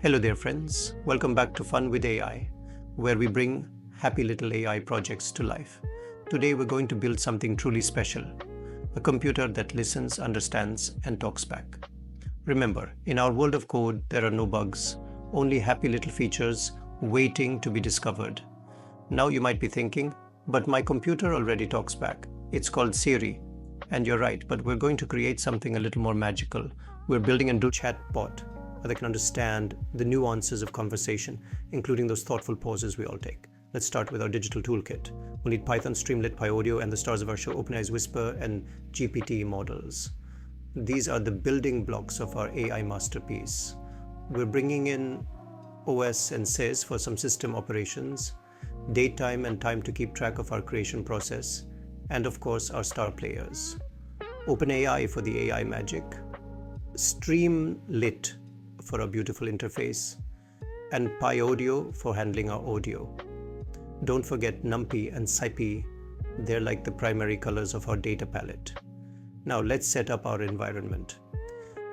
Hello there, friends. Welcome back to Fun with AI, where we bring happy little AI projects to life. Today, we're going to build something truly special, a computer that listens, understands, and talks back. Remember, in our world of code, there are no bugs, only happy little features waiting to be discovered. Now you might be thinking, but my computer already talks back. It's called Siri. And you're right, but we're going to create something a little more magical. We're building a new chatbot that can understand the nuances of conversation, including those thoughtful pauses we all take. Let's start with our digital toolkit. We'll need Python, Streamlit, PyAudio, and the stars of our show, OpenAI's Whisper and GPT models. These are the building blocks of our AI masterpiece. We're bringing in OS and SES for some system operations, date time and time to keep track of our creation process, and of course our star players. OpenAI for the AI magic, Streamlit for our beautiful interface, and PyAudio for handling our audio. Don't forget NumPy and SciPy, they're like the primary colors of our data palette. Now let's set up our environment.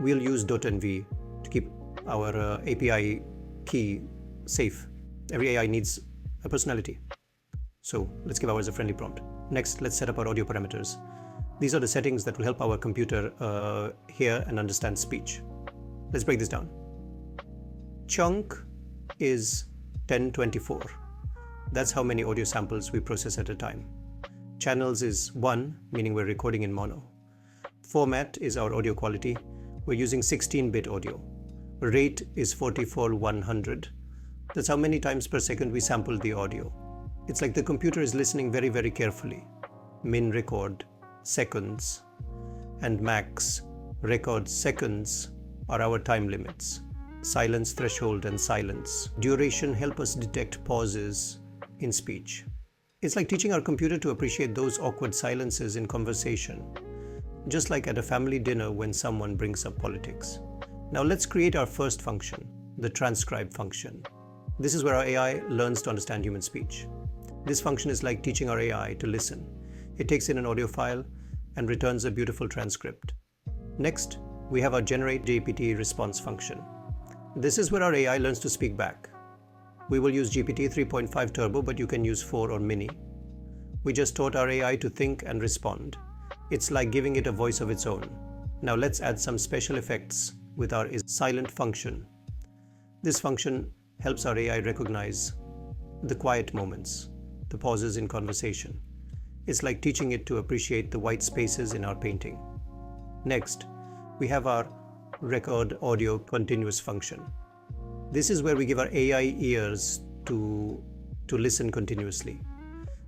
We'll use .env to keep our API key safe. Every AI needs a personality. So let's give ours a friendly prompt. Next, let's set up our audio parameters. These are the settings that will help our computer hear and understand speech. Let's break this down. Chunk is 1024. That's how many audio samples we process at a time. Channels is 1, meaning we're recording in mono. Format is our audio quality. We're using 16-bit audio. Rate is 44/100. That's how many times per second we sample the audio. It's like the computer is listening very, very carefully. Min record, seconds, and max record seconds are our time limits. Silence threshold and silence. Duration help us detect pauses in speech. It's like teaching our computer to appreciate those awkward silences in conversation, just like at a family dinner when someone brings up politics. Now let's create our first function, the transcribe function. This is where our AI learns to understand human speech. This function is like teaching our AI to listen. It takes in an audio file and returns a beautiful transcript. Next, we have our generate GPT response function. This is where our AI learns to speak back. We will use GPT 3.5 Turbo, but you can use 4 or Mini. We just taught our AI to think and respond. It's like giving it a voice of its own. Now let's add some special effects with our silent function. This function helps our AI recognize the quiet moments, the pauses in conversation. It's like teaching it to appreciate the white spaces in our painting. Next, we have our record audio continuous function. This is where we give our AI ears to listen continuously.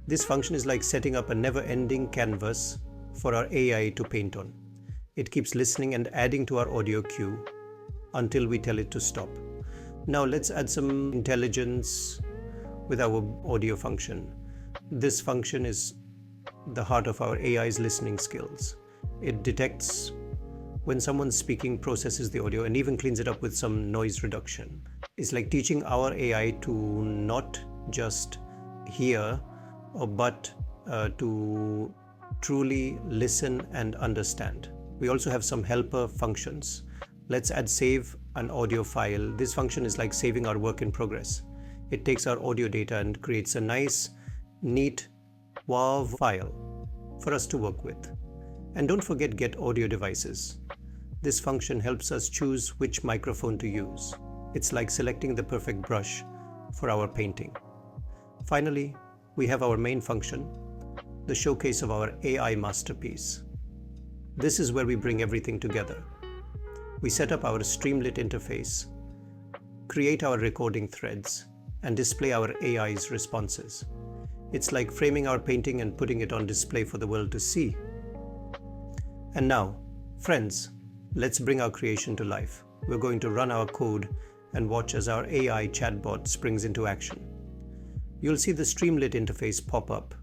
This function is like setting up a never-ending canvas for our AI to paint on. It keeps listening and adding to our audio cue until we tell it to stop. Now let's add some intelligence with our audio function. This function is the heart of our AI's listening skills. It detects when someone's speaking, processes the audio, and even cleans it up with some noise reduction. It's like teaching our AI to not just hear, but to truly listen and understand. We also have some helper functions. Let's add save an audio file. This function is like saving our work in progress. It takes our audio data and creates a nice, neat WAV file for us to work with. And don't forget get audio devices. This function helps us choose which microphone to use. It's like selecting the perfect brush for our painting. Finally, we have our main function, the showcase of our AI masterpiece. This is where we bring everything together. We set up our Streamlit interface, create our recording threads, and display our AI's responses. It's like framing our painting and putting it on display for the world to see. And now, friends, let's bring our creation to life. We're going to run our code and watch as our AI chatbot springs into action. You'll see the Streamlit interface pop up,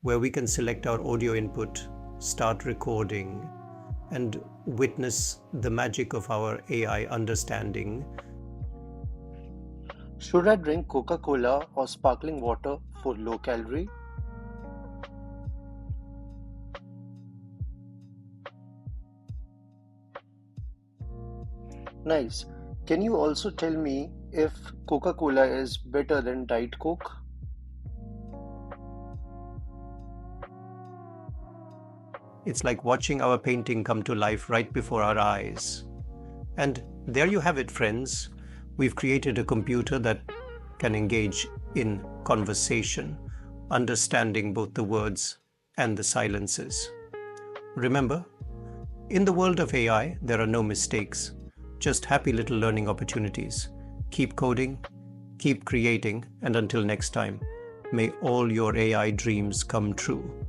where we can select our audio input, start recording, and witness the magic of our AI understanding. Should I drink Coca-Cola or sparkling water for low calorie? Nice. Can you also tell me if Coca-Cola is better than Diet Coke? It's like watching our painting come to life right before our eyes. And there you have it, friends. We've created a computer that can engage in conversation, understanding both the words and the silences. Remember, in the world of AI, there are no mistakes, just happy little learning opportunities. Keep coding, keep creating, and until next time, may all your AI dreams come true.